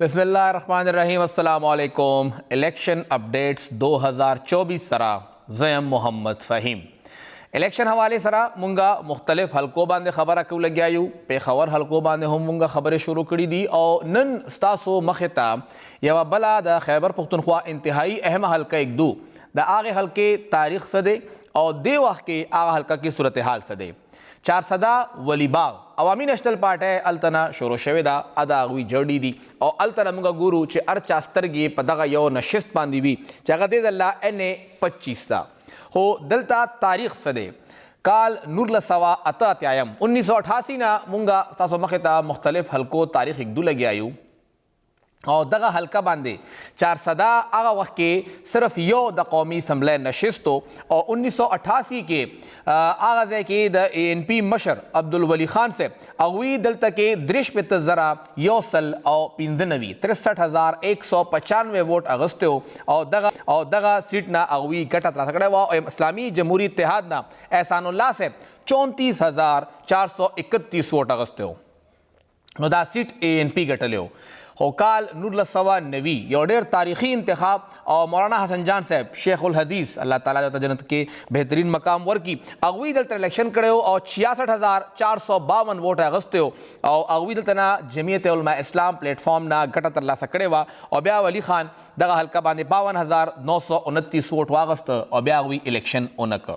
بسم اللہ الرحمن الرحیم. السلام علیکم. الیکشن اپڈیٹس 2024 سرا زیم محمد فہیم. الیکشن حوالے سرا منگا مختلف حلقوں باندے خبر اکو لگیا یو. پیښور حلقوں باندے ہم منگا خبر شروع کری دی او نن ستاسو مختا یو بلا دا خیبر پختونخوا انتہائی اہم حلقہ ایک دو دا آغے حلقے تاریخ سدے اور دے وقت کے آغا حلقہ کی صورتحال سدے. چارسدہ ولی باغ عوامی نیشنل پارٹی التنا شروع شوی دا ادا اغوی جڑی دی او التنا منگا گورو چه ارچا سترگی پا دغا یو نشست باندی بی چاگا دید اللہ N25 دا ہو دلتا تاریخ سدے کال نور لسوا اتا تیایم 1988 نا منگا تاسو مختا مختلف حلقو تاریخ ایک دو لگی آیو اور دغا حلقہ باندے چارسدہ آغا وقت کے صرف یو دا قومی اسمبلی نشستو اور 1988 کے آغازے کے دا ANP مشر عبدالولی خان سے اغوی دلتا کے درش پہ تزرہ یو سل اور 63,195 ووٹ اغسطو اور دغا سیٹ نا اغوی گٹا تلا سکڑے و اسلامی جمہوری اتحاد نا احسان اللہ سے 34,431 ووٹ اغسطو نو دا سیٹ ANP گٹلیو. ہو کال نور لسوا نوی یو دیر تاریخی انتخاب اور مولانا حسن جان صاحب شیخ الحدیث اللہ تعالیٰ جنت کے بہترین مقام ورکی اغوی دلتا الیکشن کرے ہو اور 66,452 ووٹ اغسطے ہو اور اغوی دلتا جمعیت علماء اسلام پلیٹ فارم نا گٹا ترلا سکڑے ہوا اور بیا ولی خان دغا حلقہ باندے 52,929 ووٹ واغست اور بیا اغوی الیکشن اونک.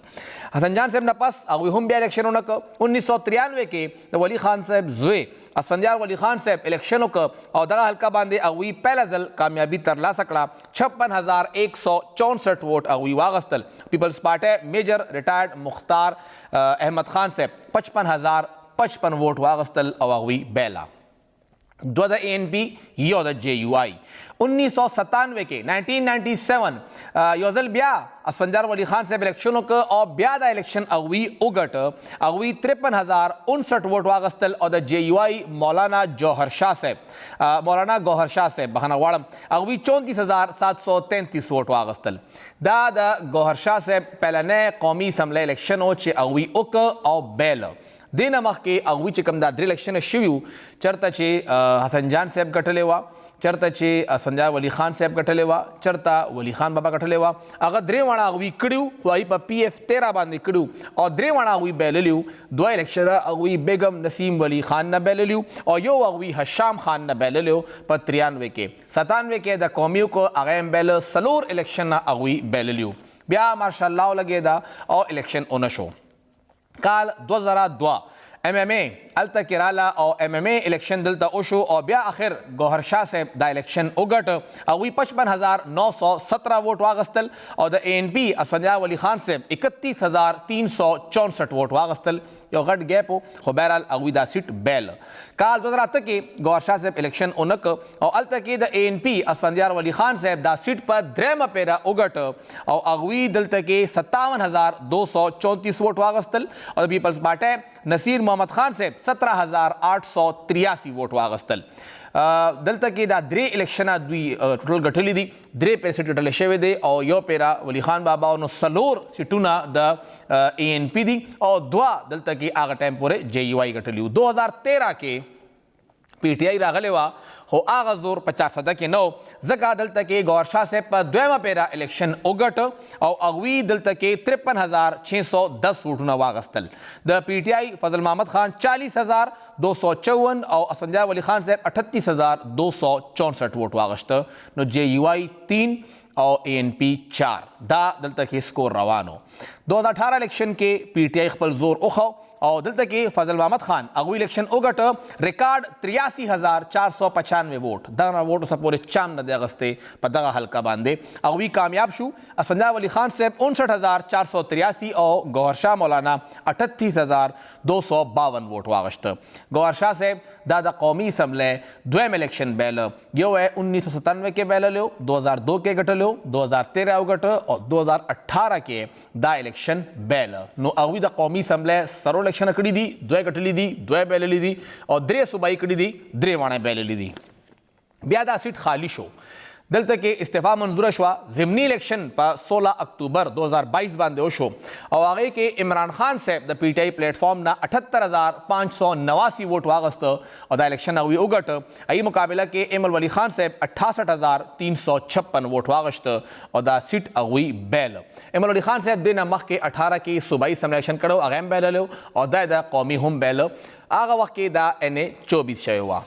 حسن جان صاحب نا پس اغوی ہم بیا الیکشن اونک 1993 کے ولی خان صاحب زوے اسفندیار ولی خان صاحب الیکشن اونک اور دغا حلقہ باندے اغوی پہلا ذل کامیابی ترلا سکڑا 56,164 ووٹ اغوی واغستل. پیپلز پارٹی میجر ریٹائرڈ مختار احمد خان سے 55,055 ووٹ واغستل او اغوی بیلا. دو دا ANP یو دا JUI 1997 کے 1997 یوزل بیا اسفندیار ولی خان صاحب الیکشنوں کا اور بیا دا الیکشن اغوی اگٹ اغوی 53,059 ووٹ واغستل اور دا JUI مولانا جوہر شاہ صاحب بہانا وارم اغوی 34,733 ووٹ واغستل. دا گوہر شاہ صاحب پہلا نئے قومی اسمبلی الیکشن ہو چے اغوی اک او بیل دین مخ کے اغوی چکم دا در الیکشن شویو چرتا چے حسن جان صاحب گٹھلے وا چرتا چے اسفندیار ولی خان صاحب گٹھلے وا چرتا ولی خان بابا گٹھلے وا اگر درے وانا اغوی کڑیو خواہی پا PF 13 باندے کڑیو اور درے وانا اغوی بیللیو. دو الیکشن اغوی بیگم نسیم ولی خان نا بیللیو اور یو اغوی حشام خان نا بیللیو پا 93 کے 97 کے دا قومیو کو اغیم بیل سلور الیکشن نا اغوی بیللیو. بیا ماشاءاللہ لگے دا اور الیکشن اونشو کال 2002 MMA التا کرالا اور MMA الیکشن دلتا اوشو اور بیا آخر گوہر شاہ سے دا الیکشن اگٹ اگوی 55,917 ووٹ واغستل اور دا ANP اسفندیار ولی خان سے 31,364 ووٹ واغستل یو غٹ گیپو خو بہرحال اگوی دا سیٹ بیل. کال 2008 کے گوہر شاہ سے الیکشن انک اور التا کی دا ANP اسفندیار ولی خان سے دا سیٹ پر درم پیرا اگٹ اور اگوی دلتا کے 57,234 ووٹ واغستل اور پیپلز پارٹی نصیر محمد خان سے 17,883 ووٹ واغستل. دلتا کی دا درے الیکشنہ دوی ٹوٹل گٹھلی دی درے پیر سیٹ گٹھلے شوے دے اور یو پیرا ولی خان بابا انو سلور سیٹونا دا ANP دی اور دعا دلتا کی آغا ٹائم پورے JUI گٹھلیو. 2013 کے PTI راغلے وا ہو آغا زور 50 کے نو زکا دلتا کے گوہر شاہ سے پر دویمہ پیرا الیکشن اگٹ اور اغوی دلتا کے 53,610 ووٹنا واغستل. دا PTI فضل محمد خان 40,254 اور اسفندیار ولی خان سے 38,264 ووٹ واغشت. نو JUI 3 اور ANP 4 دا دلتا کے سکور روانو. 2018 الیکشن کے PTI خپل زور اخو اور دلتا کے فضل محمد خان اگوی الیکشن اگٹ ریکارڈ 83,495 ووٹ دانا ووٹ سپورے چام ندے اغسطے پا دغا حلقہ باندے اگوی کامیاب شو. اسفندیار ولی خان صاحب 59,483 اور گوہر شاہ مولانا 38,252 ووٹ واغشت. گوہر شاہ صاحب دا قومی اسمبلی دویم الیکشن بیل یو ہے 1997 کے بیل لیو 2002 کے گٹھ لیو 2013 اگٹ اور 2018 کے دا الیکشن بیل نو اگوی دا قومی اسمبلی سرو الیکشن کڑی دی دوے گٹلی دی دوے بیللی دی اور درے صوبائی کڑی دی درے وانے بیللی دی. بیا دا سیٹ خالی شو دلته کې استعفا منظوره شوه ضمني الیکشن په 16 اکتوبر 2022 باندې وشو او هغې کې عمران خان صاحب د پی ټی آی پلیټ فارم نه 78589 ووټ واغسته او دا الیکشن هغوی وګټه. ای مقابله کې ایم الولي خان صاحب 68356 ووټ واغشته او دا سیټ هغوی بیل. ایم الولي خان صاحب دې نه مخکې 18 کې صوبایي اسمبلی الیکشن کړی هغه هم بیللی او دا د قومي هم بیله. هغه وخت کې دا NA 24 شوی وه.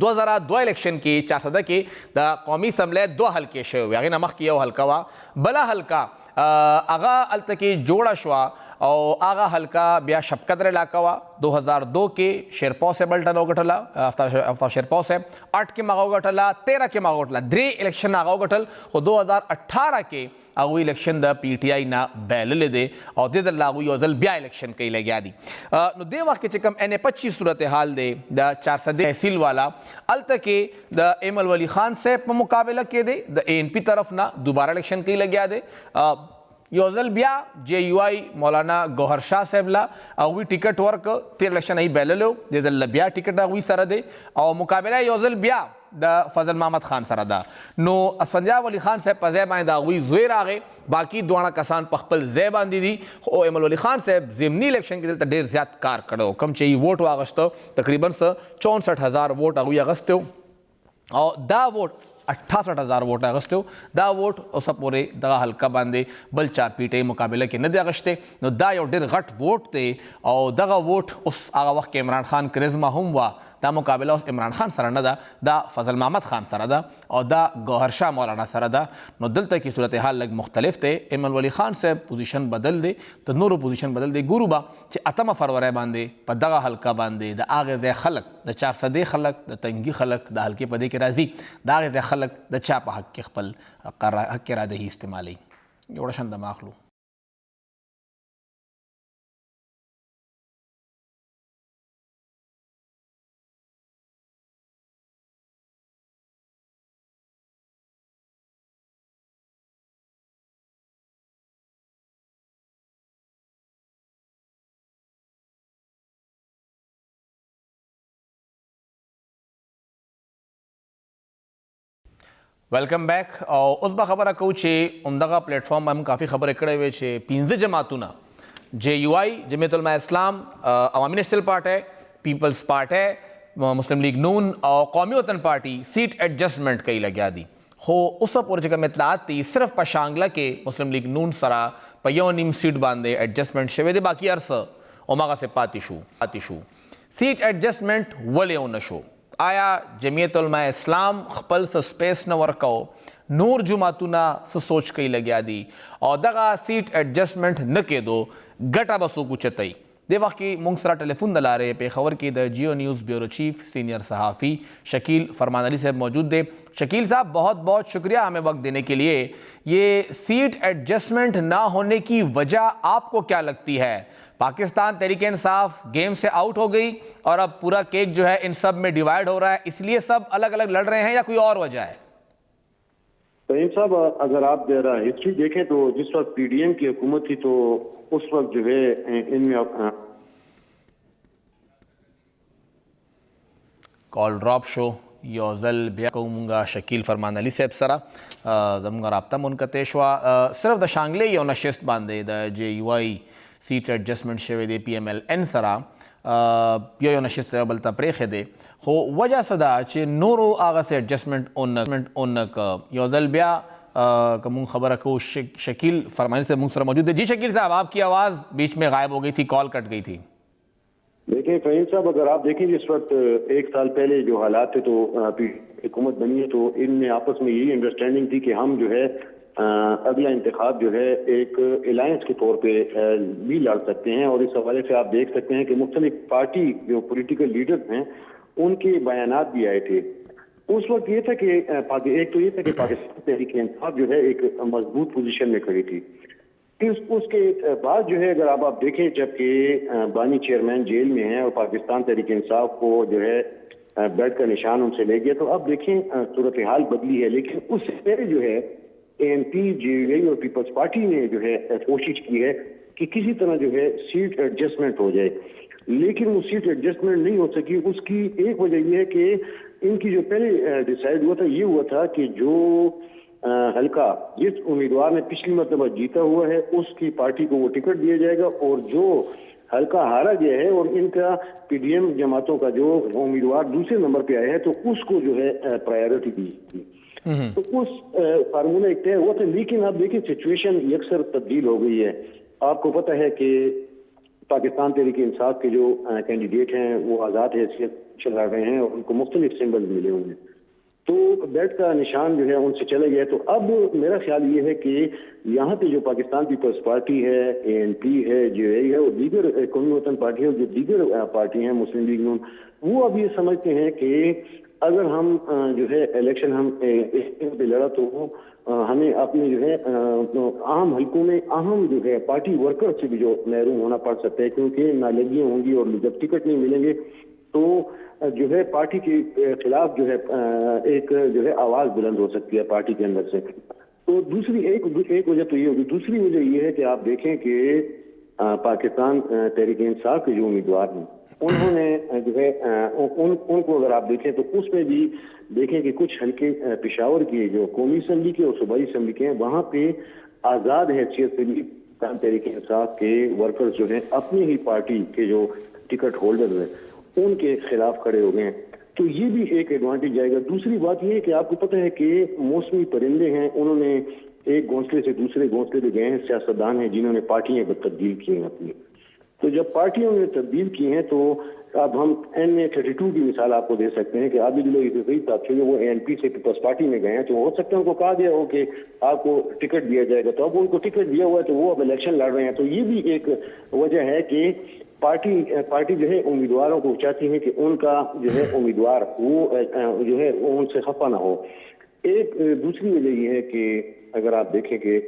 2002 الیکشن کې 400 کې د قومي اسمبلی 2 حلقې شوی وې، هغې نه مخکې یو حلقه وه. بله حلقه هغه هلته کې جوړه شوه او هغه حلقه بیا شبقدر علاقه وه. 2002 کې شیرپاو صاحب الټن وګټله، آفتاب شیرپاو صاحب 8 کې هغه وګټله، 13 کې هغه وګټله، 3 الیکشن هغه وګټل. خو 2018 کې هغوی الیکشن د پی ټي آی نه بیللی دی او دې دله هغوی یو ځل بیا الیکشن کوي لګیا دي. نو دې وخت کې چې کوم NA 25 صورتحال دی د 400 تحصیل والا، هلته کې د ایم الولي خان صاحب په مقابله کې دی د ANP طرف نه دوباره الیکشن کوي لګیا دی. یو ځل بیا JUI مولانا ګوهر شاه صاحب له هغوی ټیکټ ورکړ، تېر الیکشن یې بیللی و، دې ځل بیا ټیکټ هغوی سره دی او مقابله یو ځل بیا د فضل محمد خان سره ده. نو اسفندیار ولی خان صاحب په ځای باندې د هغوی زوی راغی، باقي دواړه کسان په خپل ځای باندې دي. خو ایم الولي خان صاحب ضمني الیکشن کې دلته ډېر زیات کار کړی و، کوم چې یې ووټ واغشته تقریبا 64,000 ووټ هغوی اغستی او دا ووټ 68,000 ووټ اغستی و. دا ووټ اوسه پورې دغه حلقه باندې بل چا پی ټی آی مقابله کې نه دی اغشتی. نو دا یو ډېر غټ ووټ دی او دغه ووټ اوس هغه وخت کې عمران خان کرزما هم وه. دا مقابله اوس عمران خان سره نه ده، دا فضل محمد خان سره ده او دا ګوهر شاه مولانا سره ده. نو دلته کې صورتحال لږ مختلف دی. ایم الولي خان صاحب پوزیشن بدل دی، د نورو پوزیشن بدل دی. ګورو به چې 8 فروری باندې په دغه حلقه باندې د هغې ځای خلک، د 400 خلک، د تنګي خلک، د حلقې په دې کې راځي، د هغې ځای خلک د چا په حق کې خپل حق ارادهي استعمالوي. یوړه شان دمه اخلو. ویلکم بیک. او اوس به خبره کوو چې همدغه پلیټ فارم هم کافي خبرې کړې وې چې 15 جماعتونه JUI، جمعیت علماء اسلام، عوامي نیشنل پارټۍ، پیپلز پارټۍ، مسلم لیگ نون او قومي وطن پارټي سیټ ایڈجسټمنټ کوي لګیا دي. خو اوسه پورې چې کوم اطلاعات دي صرف په شانګله کې مسلم لیگ نون سره په 1.5 سیټ باندې ایڈجسټمنټ شوی دی، باقي هر څه هماغسې پاتې شو. سیټ ایڈجسټمنټ ولې ونه شو؟ آیا جمعیت علماء اسلام خپل څه سپیس نه ورکو؟ نور جماعتونه څه سوچ کوي لګیا دي؟ او دغه سیټ ایڈجسټمنټ نه کېدو ګټه به څوک اوچتوي؟ دې وخت کې موږ سره ټلیفون د لارې پېښور کې د جیو نیوز بیورو چیف سینئر صحافی شکیل فرمان علی صاحب موجود دے. شکیل صاحب بہت بہت شکریہ ہمیں وقت دینے کے لیے. یہ سیٹ ایڈجسٹمنٹ نہ ہونے کی وجہ آپ کو کیا لگتی ہے؟ پاکستان تحریک انصاف گیم سے آؤٹ ہو گئی اور اب پورا کیک جو ہے ان سب میں ڈیوائیڈ ہو رہا ہے، اس لیے سب الگ الگ لڑ رہے ہیں یا کوئی اور وجہ ہے؟ فہیم صاحب، اگر آپ ذرا ہسٹری دیکھیں تو جس وقت PDM کی حکومت تھی تو اس وقت جو ہے ان میں کال ډراپ شو. یو ځل بیا کومونږه شکیل فرمان علي صاحب سره زموږ رابطه منقطع شوه. صرف د شانګلې یو نشست باندې د JUI سیټ ایڈجسټمنټ شوی دی PMLN سره یو نشست بل ته پرېښی دی، خو وجه څه ده چې نورو هغسې ایڈجسټمنټ ونه که؟ یو ځل بیا کہ مونږ خبره کوو شکیل فرمانی صاحب مونږ سره موجود ہے. جی شکیل صاحب، آپ کی آواز بیچ میں غائب ہو گئی تھی، کال کٹ گئی تھی. دیکھیں فہیم صاحب، اگر آپ دیکھیں جس وقت 1 سال پہلے جو حالات تھے تو حکومت بنی ہے تو ان میں آپس میں یہی انڈرسٹینڈنگ تھی کہ ہم جو ہے اگلا انتخاب جو ہے ایک الائنس کے طور پہ بھی لڑ سکتے ہیں. اور اس حوالے سے آپ دیکھ سکتے ہیں کہ مختلف پارٹی جو پولیٹیکل لیڈرز ہیں ان کے بیانات بھی آئے تھے. اس وقت یہ تھا کہ ایک تو یہ تھا کہ پاکستان تحریک انصاف جو ہے ایک مضبوط پوزیشن میں کھڑی تھی. اس کے بعد جو ہے اگر آپ دیکھیں جب کہ بانی چیئرمین جیل میں ہیں اور پاکستان تحریک انصاف کو جو ہے بیٹ کا نشان ان سے لے گیا، تو اب دیکھیں صورتحال بدلی ہے. لیکن اس سے پہلے جو ہے ANP، JUI اور پیپلز پارٹی نے جو ہے کوشش کی ہے کہ کسی طرح جو ہے سیٹ ایڈجسٹمنٹ ہو جائے، لیکن وہ سیٹ ایڈجسٹمنٹ نہیں ہو سکی. اس کی ایک وجہ یہ ہے کہ ان کی جو پہلے ڈیسائیڈ ہوا تھا یہ ہوا تھا کہ جو حلقہ جس امیدوار نے پچھلی مرتبہ جیتا ہوا ہے اس کی پارٹی کو وہ ٹکٹ دیا جائے گا، اور جو حلقہ ہارا گیا ہے اور ان کا پی ڈی ایم جماعتوں کا جو امیدوار دوسرے نمبر پہ آیا ہے تو اس کو جو ہے پرائیورٹی دی تھی. تو اس فارمولہ ایک طے ہوا تھا. لیکن آپ دیکھیں سچویشن یکسر تبدیل ہو گئی ہے. آپ کو پتہ ہے کہ پاکستان تحریک انصاف کے جو کینڈیڈیٹ ہیں وہ آزاد حیثیت چلا رہے ہیں اور ان کو مختلف سمبل ملے ہوئے ہیں، تو بیٹ کا نشان جو ہے ان سے چلا گیا. تو اب میرا خیال یہ ہے کہ یہاں پہ جو پاکستان پیپلز پارٹی ہے، اے این پی ہے، جے اے ہے اور دیگر قومی وطن پارٹی ہے، جو دیگر پارٹی ہیں مسلم لیگ نون، وہ اب یہ سمجھتے ہیں کہ اگر ہم جو ہے الیکشن ہم پہ لڑا تو ہمیں اپنے جو ہے عام حلقوں میں اہم جو ہے پارٹی ورکر سے بھی جو محروم ہونا پڑ سکتا ہے، کیونکہ نالگیاں ہوں گی اور جب ٹکٹ نہیں ملیں گے تو جو ہے پارٹی کے خلاف جو ہے ایک جو ہے آواز بلند ہو سکتی ہے پارٹی کے اندر سے. تو دوسری ایک وجہ تو یہ ہوگی. دوسری وجہ یہ ہے کہ آپ دیکھیں کہ پاکستان تحریک انصاف کے جو امیدوار ہیں انہوں نے جو ہے ان کو اگر آپ دیکھیں تو اس میں بھی دیکھیں کہ کچھ حلقے پشاور کے جو قومی اسمبلی کے اور صوبائی اسمبلی کے ہیں وہاں پہ آزاد حیثیت سے بھی پاکستان تحریک انصاف کے ورکرز جو ہیں اپنی ہی پارٹی کے جو ٹکٹ ہولڈر ہیں ان کے خلاف کھڑے ہو گئے ہیں. تو یہ بھی ایک ایڈوانٹیج جائے گا. دوسری بات یہ ہے کہ آپ کو پتہ ہے کہ موسمی پرندے ہیں، انہوں نے ایک گھونسلے سے دوسرے گھونسلے پہ گئے ہیں. سیاستدان ہیں جنہوں نے پارٹیاں تبدیل کی ہیں اپنی. تو جب پارٹیوں نے تبدیل کی ہیں تو اب ہم NA32 کی مثال آپ کو دے سکتے ہیں کہ عابد الوہی صاحب تھے وہ ANP سے پیپلز پارٹی میں گئے ہیں، تو ہو سکتا ہے ان کو کہا گیا ہو کہ آپ کو ٹکٹ دیا جائے گا، تو اب ان کو ٹکٹ دیا ہوا ہے تو وہ اب الیکشن لڑ رہے ہیں. تو یہ بھی ایک وجہ ہے کہ پارٹی جو ہے امیدواروں کو چاہتی ہے کہ ان کا جو ہے امیدوار وہ جو ہے ان سے خفا نہ ہو. ایک دوسری وجہ یہ ہے کہ اگر آپ دیکھیں کہ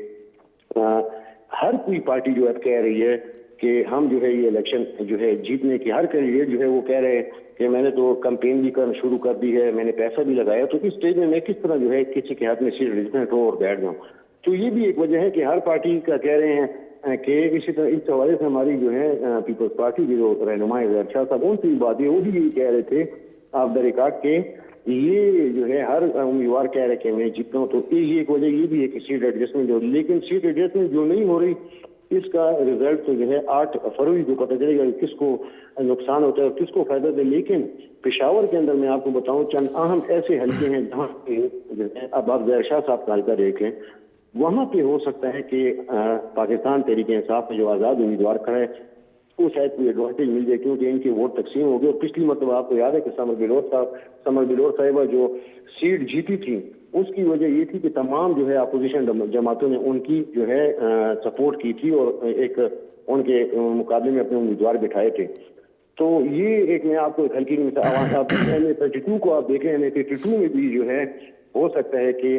ہر کوئی پارٹی جو ہے کہہ رہی ہے کہ ہم جو ہے یہ الیکشن جو ہے جیتنے کی، ہر کینڈیڈیٹ جو ہے وہ کہہ رہے ہیں کہ میں نے تو کمپین بھی کرنا شروع کر دی ہے، میں نے پیسہ بھی لگایا، تو اس اسٹیج میں کس طرح جو ہے کسی کے ہاتھ میں سیٹ ریزیڈنٹ ہو اور بیٹھ جاؤں. تو یہ بھی ایک وجہ ہے کہ ہر پارٹی کا کہہ رہے ہیں کہ اسی طرح اس حوالے سے ہماری جو ہے پیپلز پارٹی کے جو رہنما اظہار شاہ صاحب ان سے بات ہے، وہ بھی یہی کہہ رہے تھے آپ دا ریکارڈ کے یہ جو ہے ہر امیدوار کہہ رہے کہ میں جیتتا ہوں. تو یہ ایک وجہ یہ بھی ہے کہ سیٹ ایڈجسٹمنٹ جو، لیکن سیٹ ایڈجسٹمنٹ جو نہیں ہو رہی اس کا رزلٹ تو جو ہے 8 فروری کو پتہ چلے گا کہ کس کو نقصان ہوتا ہے اور کس کو فائدہ دے. لیکن پشاور کے اندر میں آپ کو بتاؤں چند اہم ایسے حلقے ہیں جہاں پہ اب آپ ظاہر شاہ صاحب کا حلقہ دیکھ لیں، وہاں پہ ہو سکتا ہے کہ پاکستان تحریک انصاف میں جو آزاد امیدوار کھڑا ہے وہ شاید کوئی ایڈوانٹیج مل جائے، کیونکہ ان کے ووٹ تقسیم ہو گئے. اور پچھلی مرتبہ آپ کو یاد ہے کہ سمر بلور صاحبہ جو سیٹ جیتی تھی اس کی وجہ یہ تھی کہ تمام جو ہے اپوزیشن جماعتوں نے ان کی جو ہے سپورٹ کی تھی اور ایک ان کے مقابلے میں اپنے امیدوار بٹھائے تھے. تو یہ ایک میں آپ کو ایک ہلکی مثال NA32 کو آپ دیکھیں، NA32 میں بھی جو ہے ہو سکتا ہے کہ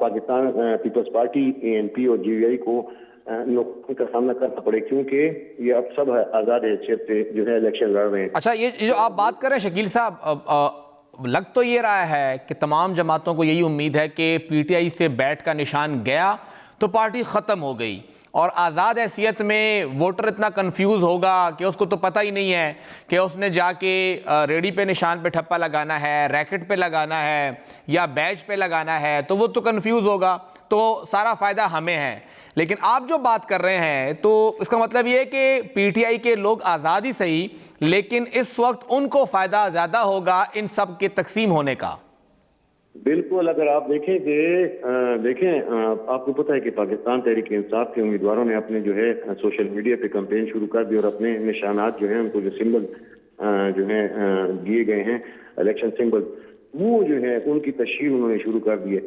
پاکستان پیپلز پارٹی ANP اور GVI کو نقصان کا سامنا کرنا پڑے، کیونکہ یہ اب سب آزاد حیثیت سے جو ہے الیکشن لڑ رہے ہیں. اچھا، یہ جو آپ بات کر رہے ہیں شکیل صاحب، لگ تو یہ رہا ہے کہ تمام جماعتوں کو یہی امید ہے کہ PTI سے بیٹ کا نشان گیا تو پارٹی ختم ہو گئی، اور آزاد حیثیت میں ووٹر اتنا کنفیوز ہوگا کہ اس کو تو پتہ ہی نہیں ہے کہ اس نے جا کے ریڈی پہ نشان پہ ٹھپا لگانا ہے، ریکٹ پہ لگانا ہے یا بیچ پہ لگانا ہے، تو وہ تو کنفیوز ہوگا، تو سارا فائدہ ہمیں ہے. لیکن آپ جو بات کر رہے ہیں تو اس کا مطلب یہ ہے کہ PTI کے لوگ آزاد ہی صحیح، لیکن اس وقت ان کو فائدہ زیادہ ہوگا ان سب کے تقسیم ہونے کا. بالکل. اگر آپ دیکھیں کہ آپ کو پتہ ہے کہ پاکستان تحریک انصاف کے امیدواروں نے اپنے جو ہے سوشل میڈیا پہ کمپین شروع کر دی اور اپنے نشانات جو ہیں ان کو جو سمبل جو ہیں دیے گئے ہیں الیکشن سمبل، وہ جو ہے ان کی تشہیر انہوں نے شروع کر دی ہے.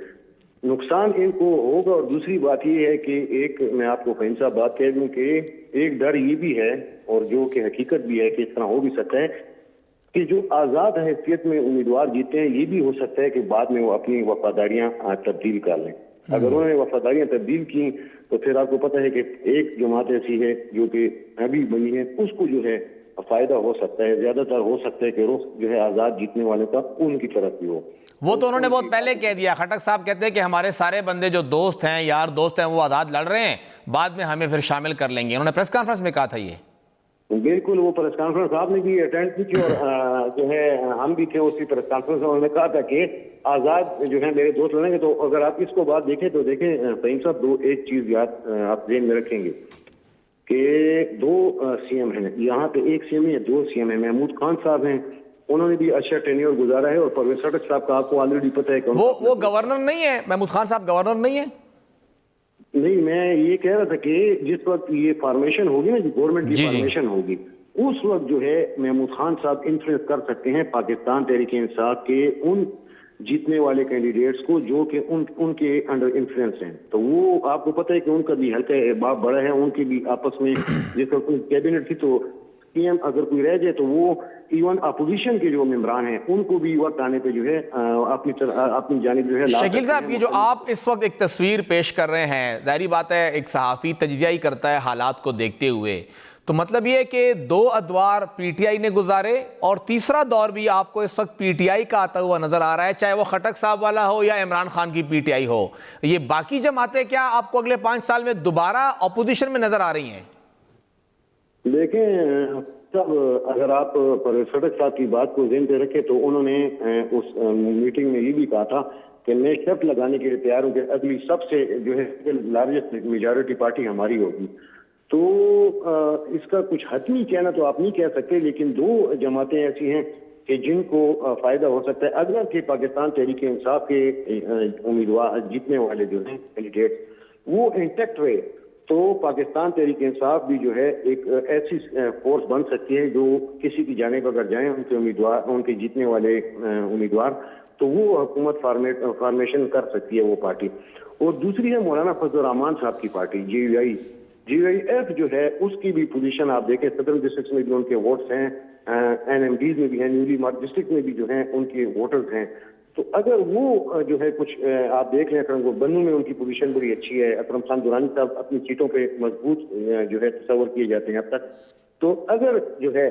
نقصان ان کو ہوگا. اور دوسری بات یہ ہے کہ ایک میں آپ کو فہیم صاحب بات کہہ دوں کہ ایک ڈر یہ بھی ہے اور جو کہ حقیقت بھی ہے کہ اس طرح ہو بھی سکتا ہے کہ جو آزاد حیثیت میں امیدوار جیتے ہیں یہ بھی ہو سکتا ہے کہ بعد میں وہ اپنی وفاداریاں تبدیل کر لیں. اگر انہوں نے وفاداریاں تبدیل کی تو پھر آپ کو پتہ ہے کہ ایک جماعت ایسی ہے جو کہ ابھی بنی ہے، اس کو جو ہے فائدہ ہو سکتا ہے، زیادہ تر ہو سکتا ہے کہ رخ جو ہے آزاد جیتنے والے کا ان کی طرف بھی ہو. وہ تو انہوں نے بہت پہلے کہہ دیا. خٹک صاحب کہتے ہیں کہ ہمارے سارے بندے جو دوست ہیں، یار دوست ہیں، وہ آزاد لڑ رہے ہیں، بعد میں ہمیں پھر شامل کر لیں گے. انہوں نے پریس کانفرنس میں کہا تھا یہ. بالکل. وہ پریس کانفرنس آپ نے بھی اٹینڈ کی تھی اور جو ہے ہم بھی تھے اسی پر کانفرنس میں، انہوں نے کہا تھا کہ آزاد جو ہے میرے دوست لڑیں گے. تو اگر آپ اس کو بات دیکھیں تو دیکھیں فہیم صاحب، ایک چیز یاد آپ ذہن میں رکھیں گے کہ دو سی ایم ہیں یہاں پہ، ایک سی ایم ہے، دو سی ایم ہیں. محمود خان صاحب ہیں، انہوں نے بھی اچھا ٹینیور گزارا ہے، اور پرویز خٹک صاحب کا آپ کو آلریڈی پتہ ہے کہ وہ گورنر نہیں ہے، محمود خان صاحب گورنر نہیں ہے. نہیں، میں یہ کہہ رہا تھا کہ جس وقت یہ فارمیشن ہوگی نا، جو گورنمنٹ کی جی فارمیشن ہوگی، اس وقت جو ہے محمود خان صاحب انفلوئنس کر سکتے ہیں پاکستان تحریک انصاف کے ان جیتنے والے کینڈیڈیٹس کو جو کہ ان کے انڈر انفلوئنس ہیں. تو وہ آپ کو پتہ ہے کہ ان کا بھی ہلکا باپ بڑا ہے، ان کے بھی آپس میں جس وقت کیبنٹ تھی تو پی ایم اگر کوئی رہ جائے تو وہ ایون اپوزیشن کے جو ممبران ہیں ان کو بھی وقت آنے پہ جو ہے اپنی جانب جو ہے لا شکیل سکتے صاحب، ہیں. یہ جو آپ اس وقت ایک تصویر پیش کر رہے ہیں، ظاہری بات ہے ایک صحافی تجزیہ ہی کرتا ہے حالات کو دیکھتے ہوئے، تو مطلب یہ ہے کہ دو ادوار پی ٹی آئی نے گزارے اور تیسرا دور بھی آپ کو اس وقت پی ٹی آئی کا آتا ہوا نظر آ رہا ہے، چاہے وہ خٹک صاحب والا ہو یا عمران خان کی پی ٹی آئی ہو. یہ باقی جماعتیں کیا آپ کو اگلے 5 سال میں دوبارہ اپوزیشن میں نظر آ رہی ہیں؟ دیکھیں سب، اگر آپ پرویز خٹک صاحب کی بات کو ذہن پہ رکھیں تو انہوں نے اس میٹنگ میں یہ بھی کہا تھا کہ میں شرط لگانے کے لیے تیار ہوں کہ اگلی سب سے جو ہے لارجسٹ میجورٹی پارٹی ہماری ہوگی. تو اس کا کچھ حتمی کہنا تو آپ نہیں کہہ سکتے، لیکن دو جماعتیں ایسی ہیں کہ جن کو فائدہ ہو سکتا ہے اگر کہ پاکستان تحریک انصاف کے امیدوار جیتنے والے جو ہیں کینڈیڈیٹ وہ انٹیکٹ رہے تو پاکستان تحریک انصاف بھی جو ہے ایک ایسی فورس بن سکتی ہے جو کسی کی جانب اگر جائیں ان کے امیدوار، ان کے جیتنے والے امیدوار، تو وہ حکومت فارمیشن کر سکتی ہے وہ پارٹی. اور دوسری ہے مولانا فضل الرحمان صاحب کی پارٹی جے یو آئی ایف جو ہے، اس کی بھی پوزیشن آپ دیکھیں سدرن ڈسٹرکٹ میں بھی ان کے ووٹس ہیں، این ایم ڈیز میں بھی ہیں، نیولی مارک ڈسٹرکٹ میں بھی جو ہیں ان کے ووٹرز ہیں. تو اگر وہ جو ہے کچھ آپ دیکھ لیں، اکرم بنو میں ان کی پوزیشن بڑی اچھی ہے، اکرم خان درانی صاحب اپنی سیٹوں پہ مضبوط جو ہے تصور کیے جاتے ہیں اب تک. تو اگر جو ہے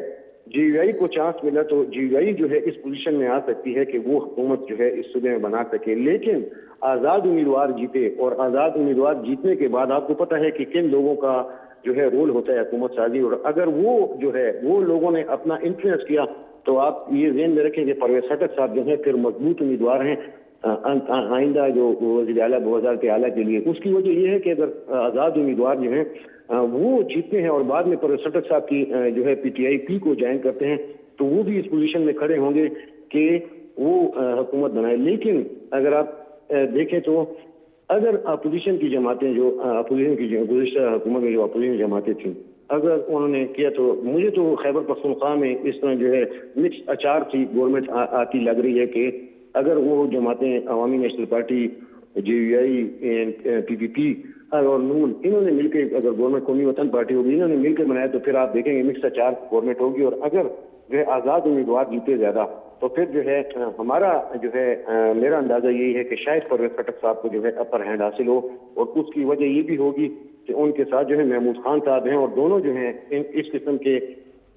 جے یو آئی کو چانس ملا تو جے یو آئی جو ہے اس پوزیشن میں آ سکتی ہے کہ وہ حکومت جو ہے اس صوبے میں بنا سکے. لیکن آزاد امیدوار جیتے، اور آزاد امیدوار جیتنے کے بعد آپ کو پتہ ہے کہ کن لوگوں کا جو ہے رول ہوتا ہے حکومت سازی، اور اگر وہ جو ہے وہ لوگوں نے اپنا انفلوئنس کیا تو آپ یہ ذہن میں رکھیں کہ پرویز خٹک صاحب جو ہے پھر مضبوط امیدوار ہیں آئندہ جو وزیر اعلیٰ وزارت اعلیٰ کے لیے. اس کی وجہ یہ ہے کہ اگر آزاد امیدوار جو ہیں وہ جیتتے ہیں اور بعد میں پرویز خٹک صاحب کی جو ہے پی ٹی آئی پی کو جوائن کرتے ہیں تو وہ بھی اس پوزیشن میں کھڑے ہوں گے کہ وہ حکومت بنائے. لیکن اگر آپ دیکھیں تو اگر اپوزیشن کی جماعتیں جو اپوزیشن کی گزشتہ حکومت میں جو اپوزیشن جماعتیں تھیں اگر انہوں نے کیا تو مجھے تو خیبر پختونخوا میں اس طرح جو ہے مکس اچار کی گورنمنٹ آتی لگ رہی ہے کہ اگر وہ جماعتیں عوامی نیشنل پارٹی، جے یو آئی، پی پی پی اور نون، انہوں نے مل کے اگر گورنمنٹ قومی وطن پارٹی ہوگی، انہوں نے مل کے بنایا تو پھر آپ دیکھیں گے مکس اچار گورنمنٹ ہوگی. اور اگر جو ہے آزاد امیدوار جیتے زیادہ تو پھر جو ہے ہمارا جو ہے میرا اندازہ یہی ہے کہ شاید پرویز خٹک صاحب کو جو ہے اپر ہینڈ حاصل ہو. اور اس کی وجہ یہ بھی ہوگی کہ ان کے ساتھ جو ہے محمود خان صاحب ہیں، اور دونوں جو ہیں اس قسم کے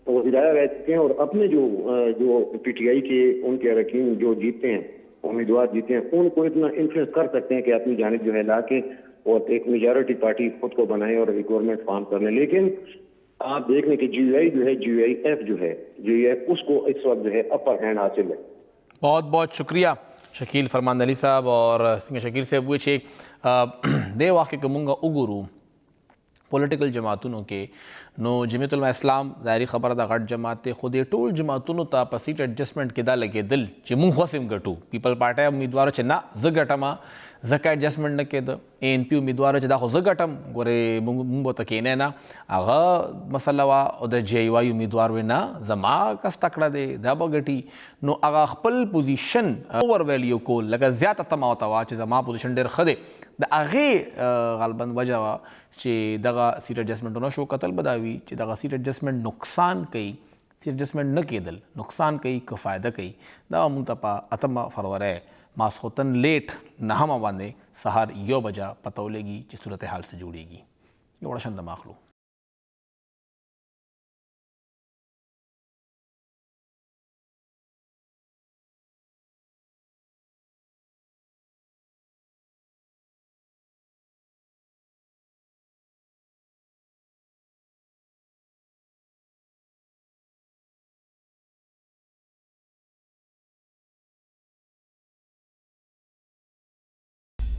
وزیر اعلیٰ رہ چکے ہیں، اور اپنے جو پی ٹی آئی کے ان کے اراکین جو جیتے ہیں، امیدوار جیتے ہیں، ان کو اتنا انفلوئنس کر سکتے ہیں کہ اپنی جانب جو ہے لا کے اور ایک میجورٹی پارٹی خود کو بنائیں اور ایک گورنمنٹ فارم کر لیں. لیکن آپ دیکھ لیں کہ جے یو آئی جو ہے، جے یو آئی ایف جو ہے، جے یو آئی اس کو اس وقت جو ہے اپر ہینڈ حاصل ہے. بہت بہت شکریہ شکیل فرمان علی صاحب. اور شکیل سے پوچھے دے واقع کمونگا اگورو پولیٹیکل جماعتوں کے نو جمعیت علماء اسلام ظاہری خبر دا غٹ جماعت خود ټول جماعتونو ته په سیټ ایڈجسټمنټ کې دا لګېدل چې مونږ خو هم ګټو. پیپل پارټي امیدوارو چې نه زه ګټمه ځکه ایڈجسټمنټ نه کېده. اے این پی امیدوارو چې دا خو زه ګټم ګورې مونږ به ته کېنی نه هغه مسله وه. او د جے یو آی امیدوار وی نه زما کس تکړه دی دا به ګټي. نو هغه خپل پوزیشن اوور ویلیو کول لکه زیاته تمه ورته وه چې زما پوزیشن ډېر ښه دی. د هغې غالبا وجه وه چې دغه سیټ ایڈجسټمنټ ونه شو. کتل به دا وي چې دغه سیټ ایڈجسټمنټ نقصان کوي، سیټ ایڈجسټمنټ نه کېدل نقصان کوي که فایده کوي. دا به مونږ ته په 8 فروری ماسخوتن لیټ 9 باندې سهار 1 بجه پته ولګي چې صورتحال څه جوړیږي. یو وړه شنده ماخلو.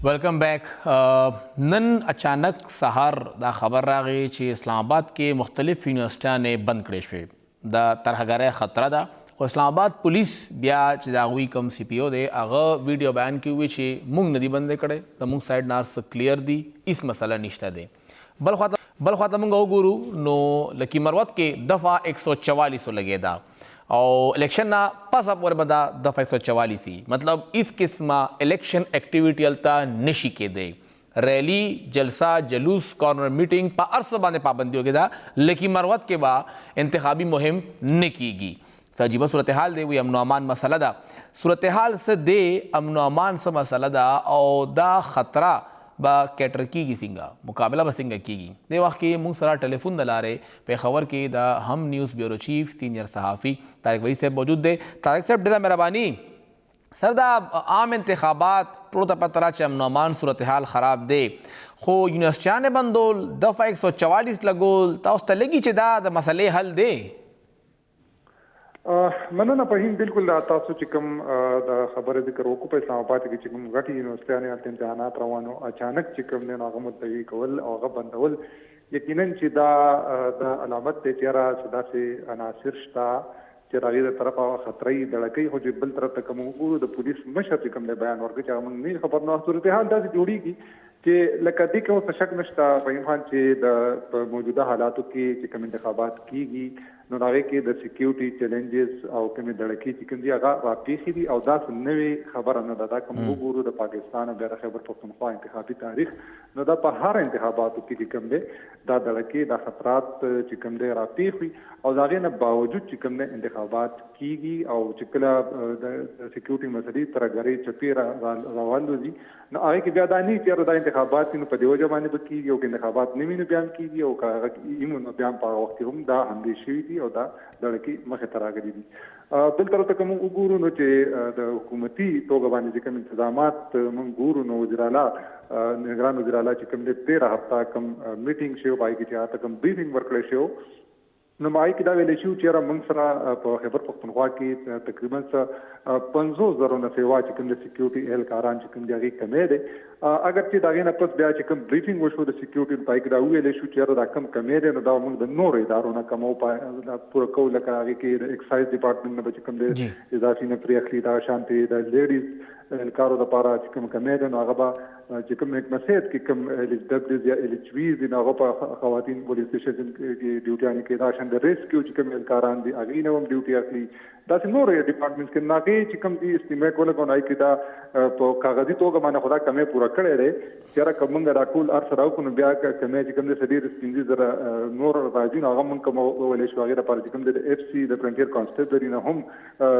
ویلکم بیک. نن اچانک سهار دا خبر راغی چې اسلام آباد کې مختلف یونیورسټیانې بند کړې شوې. د ترهګرۍ خطره ده، خو اسلام آباد پولیس بیا چې د هغوی کوم سی پی او دی هغه ویډیو بیان کې وی چې موږ نه دي بندې کړی، د موږ سایډ نه څه کلیر دي، هیڅ مسله نشته دی. بل خواته موږ وګورو نو لکي مروت کې دفعه 144 لګېده او الیکشن نه پس پورې به دا دفعه 144 مطلب اس قسمه الیکشن ایکټیویټي هلته نشي کېدی. ریلی، جلسه، جلوس، کارنر میټینګ په هر څه باندې پابندي وکړه. لکي مروت کې به انتخابي مهم نه کیږي. څه عجیبه صورتحال دی، وی امن و امان مسله ده. صورتحال څه دی، امن و امان څه مسله ده او دا خطره با کیټر کیږي څنګه، مقابله به څنګه کیږي. دې وخت کې موږ سره ټلیفون د لارې پېښور کې د هم نیوز بیورو چیف سینئر صحافي طارق وحید صاحب موجود دی. طارق صاحب ډېره مهرباني. سر دا عام انتخابات ټولو ته پته را چې امن و امان صورتحال خراب دی، خو یونیورسټیانې بندول، دفعه 144 لګول، تاسو ته لګي چې دا د مسلې حل دی؟ مننه فهیم. بالکل دا تاسو چې کوم د خبرې ذکر وکړو په اسلام آباد کې چې کوم غټي یونیورسټیانې هلته امتحانات روانو، اچانک چې کوم دی نو هغه ملتوي کول او هغه بندول، یقینا چې دا د علامت دی چې یاره چې داسې عناصر شته چې د هغې د طرفه خطرې دړکوي، خو چې بل طرف ته کوم وګورو د پولیس مشر چې کوم دی بیان ورکړي چې هغه موږ نه خبر. نو صورتحال داسې جوړېږي چې لکه دې کې اوس شک نشته فهیم خان چې د موجوده حالاتو کې چې کوم انتخابات کیږي نو هغې کې د سیکیورټي چیلنجز او کومې دړکې چې کوم دي هغه راپېښې دي او داسې نوې خبره نه ده. دا کوم وګورو د پاکستان او بیا د خیبر پښتونخوا انتخابي تاریخ نو دا په هر انتخاباتو کې چې کوم دی دا دړکې، دا خطرات چې کوم دی راپېښ وي او د هغې نه باوجود چې کوم دی انتخابات کیږي او چې کله د سیکیورټي مسلې ترهګرۍ چپې راوالوځي نو هغې کې بیا دا نه چې دا انتخابات نو په دې وجه باندې به کیږي او که انتخابات نه وي نو بیا هم کیږي او که هغه وي نو بیا هم په هغه وخت کې هم دا حملې شوي دي او دا دړکې مخې ته راغلي دي. بل طرف ته که موږ وګورو نو چې د حکومتي توګه باندې چې کوم انتظامات موږ ګورو نو وزیر اعلی نگران وزیر اعلی چې کوم دی 13 هفته کوم میټینګ شوی، په هغې کې چې هغه ته کوم بریفینګ ورکړی شو نو ما کې دا ویلی شو چې یاره موږ سره په خیبر پښتونخوا کې تقریبا 50,000 نه سیوا چې کوم د سیکیورټي اهلکاران چې کوم د هغې کمی دی. اگر چې د هغې نه پس بیا چې کوم بریفینګ وشو د سیکیورټي په هغې کې دا وویلی شو چې یاره دا کم کمی دی نو دا موږ د نورو ادارو نه کمو پوره کوو، لکه هغې کې د ایکسایز ډپارټمنټ نه به چې کوم دی اضافي نه پرې اخلي، دغه شانتې د لیډیز اهلکارو دپاره چې کوم کمی دی نو هغه به چې کوم محکمه کې کوم LHWs یا LHVs دي نو هغه په خواتین پولیس سټیشن کې ډیوټیانې کوي، دا شان د ریسکیو چې کوم اهلکاران دي هغې نه هم ډیوټي اخلي. داسې نور ډپارټمنټس کې هغې چې کوم دي اسټیمیټ ولګو نو هغې کې دا په کاغذي توګه باندې خو دا کمی پوره کړی دی چې یاره که موږ دا ټول هر څه راوکړو نو بیا کمی چې کوم دی څه ډېر 15,000 نور راځي نو هغه موږ کوم وویلی شو هغې لپاره چې کوم دی د FC د فرنټیر کانسټیبلري نه هم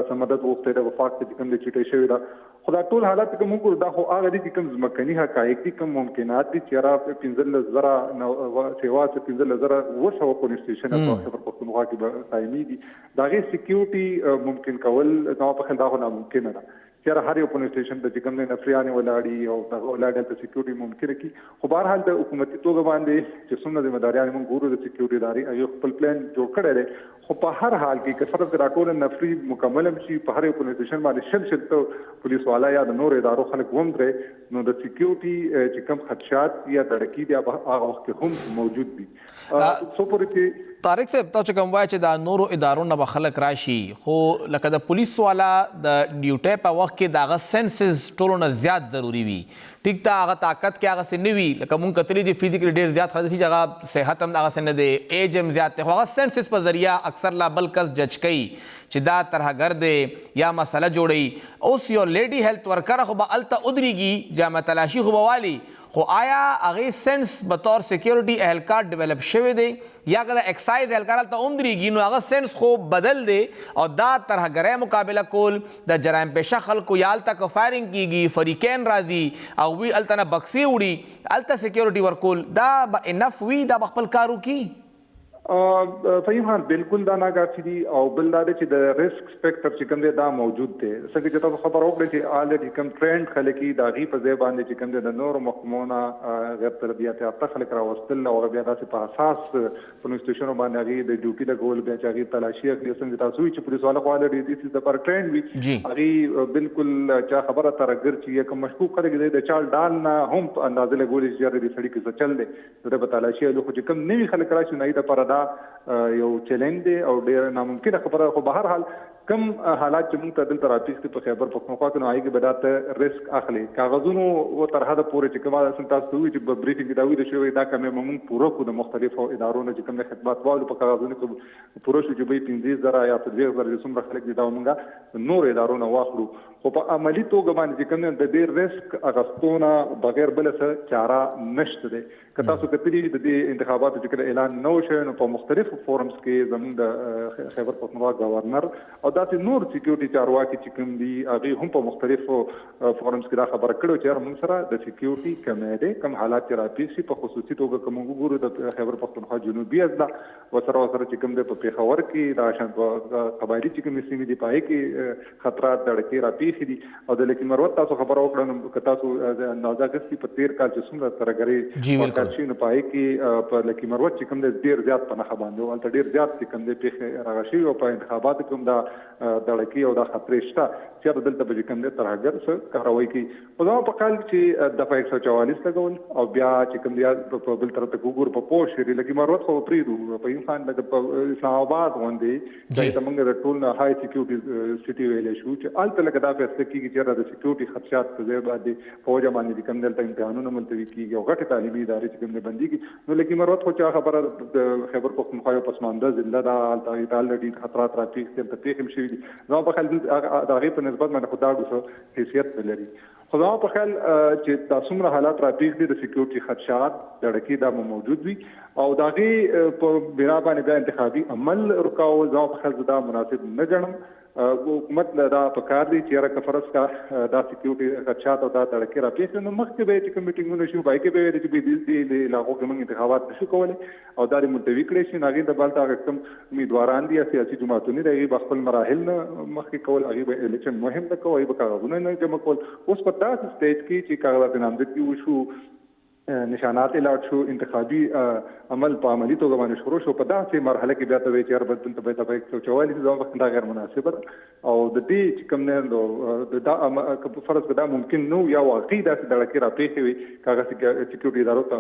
څه مدد غوښتی دی، وفاق ته چې کوم دی چټۍ شوې ده. خو دا ټول حالات که موږ ګورو دا خو هغه دي چې کوم ځمکني حقایق دي، کوم ممکنات دي چې یاره 15,000 سیوا چې 15,900 پولیس سټیشن په خیبر پښتونخوا کې به قایمېږي، د هغې سیکیورټي ممکن کول زما په خیال دا خو ناممکنه ده چې یاره هر یو پولیس سټیشن ته چې کوم دی نفریانې ولاړي او دغه ولاړې هلته سیکیورټي ممکنه کړي. خو بهرحال د حکومتي توګه باندې چې څومره ذمهداریانې موږ ګورو د سیکیورټي ادارې هغې خپل پلان جوړ کړی دی، خو په هر حال کې که صرف د راټوله نفري مکمل هم شي په هر یو پولیس سټیشن باندې شل ته پولیس والا یا د نورو ادارو خلک ومدرې نو د سیکیورټي چې کوم خدشات یا دړکې دي هغه وخت کې هم موجود دي. څو پورې چې طارق صاحب تاسو کوم وایي چې د نورو ادارو نه به خلک راشي، خو لکه د پولیس والا د ډیوټۍ په وخت کې د هغه سینسز ټولو نه زیات ضروري وي. ټیک ته هغه طاقت کې هغسې نه وي، لکه مونږ کتلي دي فزیکلی ډېر زیات خلک چې هغه صحت هم دغسې نه دی، ایج هم زیات دی، خو هغه سینسز په ذریعه اکثر لا بل کس جج کوي چې دا ترهګر دی یا مسله جوړوي. اوس یو لیډي هیلث ورکره خو به هلته ودرېږي، جامع تلاشي خو به والي، خو آیا هغې سینس بطور سیکیورټي اهلکار ډیولپ شوی دی یا که د ایکسایز اهلکار هلته عمدرېږي نو هغه سینس خو بدل دی او دا ترهګرۍ مقابله کول د جرایم پیشه خلکو یا هلته که فایرنګ کیږي فریقین راځي هغوی هلته نه بکسې وړي هلته سیکیورټي ورکول دا به انف وي، دا به خپل کار وکړي؟ فهیم خان بالکل دا ناکافي دي او بل دا دی چې د ریسک سپیکټر چې کوم دی دا موجود دی. څنګه چې تاسو خبر وکړئ چې آلریډي کوم ټرینډ خلک د هغې په ځای باندې چې کوم دی د نورو محکمونه غیر تربیت یافته خلک راوستل او بیا داسې په اساس پولیس سټیشنو باندې هغې د ډیوټي لګول بیا چې هغې تلاشي اخلي. څنګه تاسو وایي چې پولیس والا خو آلریډي دې څیز دپاره ټرینډ وي هغې بالکل چا خبره ترګر چې کوم مشکوک خلک دی د چال ډال نه هم په اندازه لګولې چې یاره دې سړي کې څه چل دی د ده په تلاشي خو چې کوم نوي خلک راشي نو هغې دپاره دا یو چیلنج دی او ډېر ناممکنه خبره. خو به هر حال کم حالات چې موږ ته دلته راپېښ په خیبر پښتونخوا کې نو هغې کې به دا ته ریسک اخلي کاغذونو و تر حده پورې چې کومه تاسو ته وایي چې په بریفینګ کې دا ویل شوی دا کمې به موږ پوره کړو د مختلفو ادارو نه چې کوم د خدمات والو په کاغذونو کې پوره شو چې به 15,000 یا 30,000 څومره خلک دي دا موږ نور ادارو نه واخلو. خو په عملي توګه باندې چې کوم د دې ریسک اخیستونه بغیر بل څه چاره نشته دی. که تاسو کتلي د دې انتخاباتو چې کله اعلان نه وشوی نو په مختلفو فورمز کې زموږ د خیبر پښتونخوا گورنر او داسې نور سکیورټي چارواکي چې کوم دي هغې هم په مختلفو فورمز کې دا خبره کړې چې یاره موږ سره د سکیورټي کمی دی کوم حالات چې راپېښ شي په خصوصي توګه که موږ وګورو د خیبر پښتونخوا جنوبي اضلاع ورسره چې کوم دی په پېښور کې دا قبایلي چې کومې سیمې دي په هغې کې خطرات دړکې راپېښې دي او د لکي مروت تاسو خبره وکړه نو که تاسو اندازه اخیستي په تېر کال چې څومره ترهګرۍ شي نو په هغې کې په لکي مروت چې کوم دی ډېر زیات په نښه باندې و هلته ډېر زیات چې کوم دی پېښې راغله شوي او په انتخاباتو کې هم دا دړکې او دا خطرې شته چېرته دلته به چې کوم دی ترهګر څه کاروی کوي. خو زما په خیال چې دفعه 144 لګول او بیا چې کوم دی په بل طرف ته وګورو په پوه شېري لکي مروت خو پرېږدو فهیم خان لکه په اسلام آباد غوندې ځای ته موږ د ټول نه های سکیورټي سټي ویلی شو چې هلته لکه دا فیصله کېږي چې د سکیورټي خدشات په ځای باندې فوجه باندې چې کوم دلته امتحانونه ملتوي کېږي او غټې تعلیمي ادارې چې کوم دی بندېږي نو لکي مروت خو چې خبره د خیبر پښتونخوا یو پسمانده ضلع ده هلته آلریډي خطرات راپېښ دي هلته پېښې هم شوي دي. زما په خیال د هغې په نسبت باندې خو دا څه حیثیت نه لري. خو زما په خیال چې دا څومره حالات راپېښ دي د سکیورټي خدشات دړکې دا به موجود وي او د هغې په بنا باندې بیا انتخابي عمل رکاول زما په خیال زه دا مناسب نه ګڼم. حکومت دا په کار دی چې یاره که فرض کا دا سکیورټي خدشات او دا دړکې راپېښ نو مخکې به یې چې کوم میټینګونه شي په هغې کې به ویل چې دې علاقو کې موږ انتخابات نشو کولی او دا دې ملتوي کړی شي نو هغې د بل هغه کوم امیدواران دي یا سیاسي جماعتونه دي هغې به خپل مراحل نه مخکې کول هغې به الیکشن مهم نه کوو هغې به کاغذونه نه جمع کول. اوس په داسې سټیج کې چې کاغذات نامزدګي وشو نشانات الاټ شو انتخابي عمل په عملي توګه باندې شروع شو په داسې مرحله کې بیا ته وایي چې یار بدل ته به دفعه 144 زما وخت دا غیر مناسبه ده او د دې چې کوم نه دا فرض که دا ممکن نو یا واقعي داسې دړکې راپېښې وي که هغه سکیورټي ادارو ته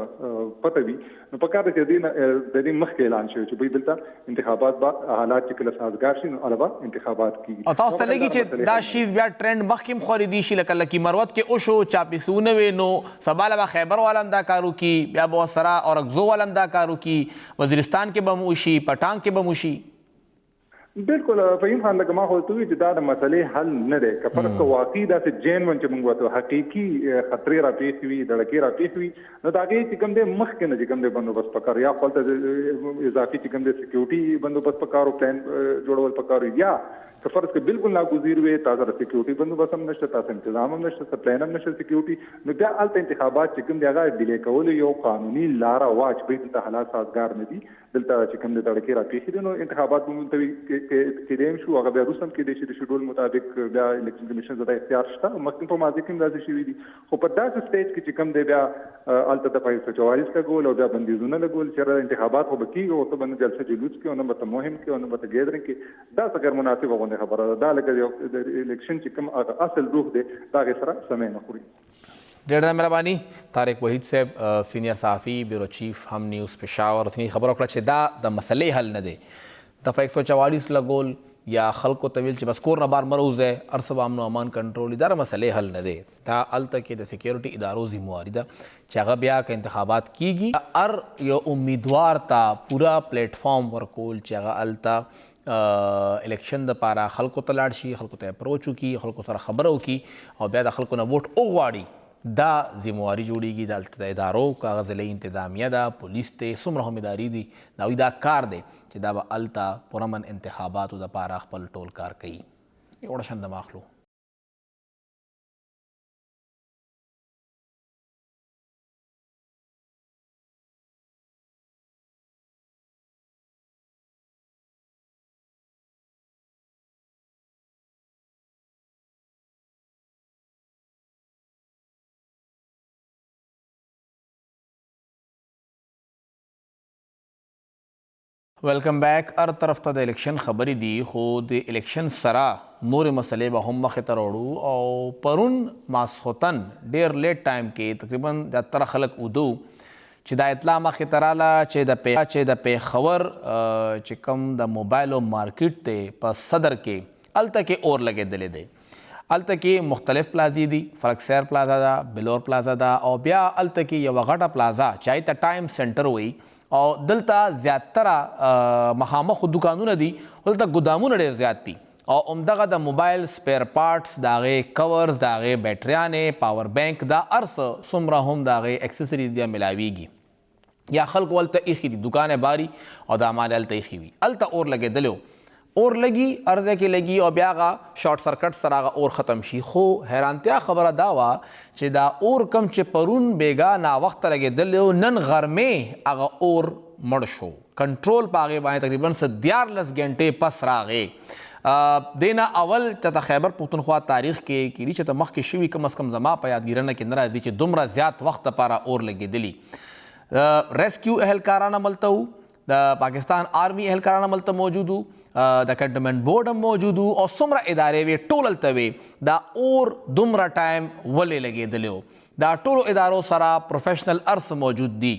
پته وي نو په کار ده چې د دې مخکې اعلان شوی چې دلته انتخابات به حالات چې کله سازګار شي نو هلته به انتخابات کېږي. او تاسو ته لګي چې دا شیز بیا ټرینډ مخکې هم خورېدي شي لکه لکي مروت کې وشو چاپیسونه وې نو سبا له به خیبر والا هم دا کارو کی بیا به ورسره اورکزو والا هم دا کارو کی وزیرستان کې به هم وشي پټان کې به هم وشي. بالکل فهیم خان لکه ما خو ورته وویل چې دا د مسلې حل نه دی که فرض که واقعي داسې جینون چې موږ ورته حقیقي خطرې راپېښې وي دړکې راپېښې وي نو د هغې چې کوم دی مخکې نه چې کوم دی بندوبست پکار یا خپل ته اضافي چې کوم دی سکیورټي بندوبست پکار پلان جوړول پکار یا که فرض که بالکل ناګزیر وي تا سره سکیورټي بندوبست هم نشته تا سره انتظام هم نشته پلان هم نشته سکیورټي نو بیا هلته انتخابات چې کوم دی هغه ډیلې کولو یو قانوني لاره وا چې دلته حالات سازګار نه دي دلته چې کوم دی دړکې راپېښې دي نو انتخابات به ملتوي کېدی هم شو هغه بیا وروسته هم کېدی شي د شیډول مطابق بیا الیکشن کمیشن ته اختیار شته مخکې په ماضي کې هم داسې شوي دي خو په داسې سټیج کې چې کوم دی بیا هلته دفعه 144 لګول او بیا بندیزونه لګول چې انتخابات خو به کېږي او ته به نه جلسه جلوس کې او نه به ته مهم کې او نه به ته ګیدرنګ کې دا څه غیر مناسبه غوندې خبره ده دا لکه د الیکشن چې کوم اصل روح دی دا هغې سره سمې نه خوري. ډېره مهرباني طارق وحید صاحب سینئر صحافي بیورو چیف هم نیوز پېښور څنګه خبره وکړه چې دا د مسلې حل نه دی دفعه 144 لګول یا خلکو ته ویل چې بس کور نه بار مه راوځئ هر څه به امن و امان کنټرول دا مسلې حل نه دی دا هلته کې د سکیورټي ادارو ذمواري ده چې هغه بیا که انتخابات کیږي هر یو امیدوار ته پوره پلیټ فارم ورکول چې هغه هلته الیکشن دپاره خلکو ته لاړ شي خلکو ته اپروچ وکړي خلکو سره خبره وکړي او بیا د خلکو نه ووټ وغواړي دا ذمواري جوړیږي د ادارو که هغه ضلعي انتظامیه ده پولیس دی څومره هم ادارې دي د هغوی دا کار دی چې دا به هلته پرامن انتخاباتو دپاره خپل ټول کار کوي. یوړه شان دمه اخلو. ویلکم بیک. هر طرف ته د الیکشن خبرې دي خو د الیکشن سره نورې مسلې به هم مخې ته راوړو. او پرون ماسخوتن ډیر لیټ ټایم کې تقریبا زیاتره خلک ودو چې دا اطلاع مخې ته راله چې د پیښور چې کوم د موبایلو مارکیټ دی په صدر کې هلته کې اور لګېدلی دی. هلته کې مختلف پلازې دي، فرکسیر پلازا ده، بلور پلازا ده، او بیا هلته کې یوه غټه پلازا چې هغې ته ټایم سنټر وایي او دلته زیاتره مخامخ دکانونه دي، دلته ګدامونه ډېر زیات دي او همدغه د موبایل سپیر پارټس، د هغې کورز، د هغې بیټریانې، پاور بینک، دا هر څه څومره هم د هغې اکسسریز یا ملاویږي یا خلکو هلته ایښي دي، دوکانې باري او دا مال هلته ایښي وي. هلته اور لګېدلی و، اور لګي ارزه کې لګي او بیا هغه شارټ سرکټ سره هغه اور ختم شي. خو حیرانتیا خبره دا وه چې دا اور کم چې پرون بیګا ناوخته لګېدلی و، نن غرمې هغه اور مړ شو. کنټرول په هغې باندې تقریبا 14 ګنټې پس راغې. دینا اول چې د خیبر پښتونخوا تاریخ کې کیدي چې ته مخکې شوي کم از کم زما په یادګیرنه کې نه راځي چې دومره زیات وخت دپاره اور لګېدلي. ریسکیو اهلکاران ملته وو، د پاکستان آرمی اهلکاران ملته موجود وو، د کنټونمنټ بورډ هم موجود وو او څومره ادارې وې ټول هلته وې. دا اور دومره ټایم ولې لګېدلی و؟ دا ټولو ادارو سره پروفیشنل ارس موجود دي،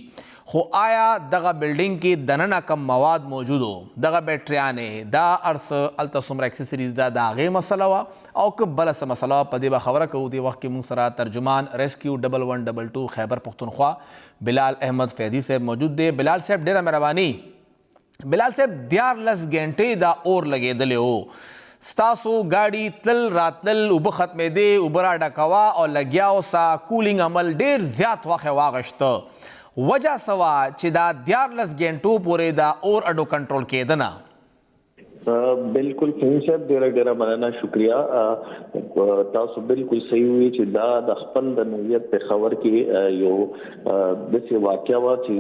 خو آیا دغه بلډینګ کې دننه کم مواد موجود و، دغه بیټریانې، دا ارس هلته څومره اکسسریز ده، د هغې مسله وه او که بله څه مسله وه، په دې به خبره کوو. دې وخت کې موږ سره ترجمان ریسکیو 1122 خیبر پښتونخوا بلال احمد فیضي صاحب موجود دی. بلال صاحب ډېره مهرباني. بلال صاحب 14 ګنټې دا اور لګېدلی و، ستاسو گاډي تلل راتلل، اوبه ختمېدې، اوبه را ډکوه او لګیا اوسه، کولینګ عمل ډېر زیات وخت یې واغشته. وجه څه وه چې دا 14 ګنټو پورې دا اور اډو کنټرول کېده نه؟ بالکل فهیم صاحب ډیره مننه، شکریہ. تاسو بالکل صحیح وي چې دا د خپل د نوعیت پیښور کې یو داسې واقعه وه چې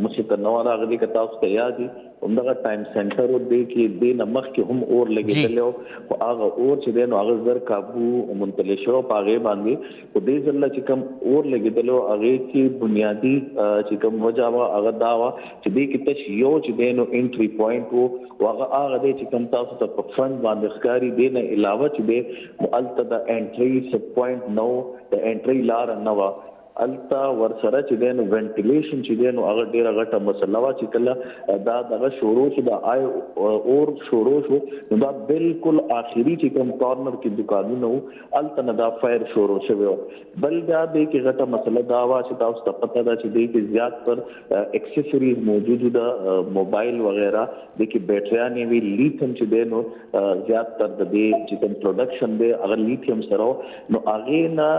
مخې ته نه وه راغلې. که تاسو ته یاد وي همدغه ټایم سنټر و دی کې دې نه مخکې هم اور لګېدلی و، خو هغه اور چې دی نو هغه زر کابو منتلې شوی په هغې باندې. خو دې ځله چې کوم اور لګېدلی و هغې کې بنیادي چې کوم وجه وه هغه دا وه چې دې کې تش یو چې دی نو انټري پوینټ و، هغه دی چې کوم تاسو ته په فرنټ باندې ښکاري. دې نه علاوه چې دی نو هلته د انټري سب پوینټ نه و، د انټري لاره نه وه. الته ورسره چې دی نو وینټیلیشن چې دی نو هغه ډېره غټه مسله وه. چې کله دا دغه شروع شو، د اور شروع شو، نو دا بالکل آخري چې کوم کارنر کې دکانونه وو هلته نه دا فایر شروع شوی و. بل بیا دې کې غټه مسله دا وه چې تاسو ته پته ده چې دې کې زیات پر اکسسریز موجود ده، موبایل وغیره، دې کې بیټریانې وي، لیتیم چې دی نو زیات تر د دې چې کوم پروډکشن دی هغه لیتیم سره و. نو هغې نه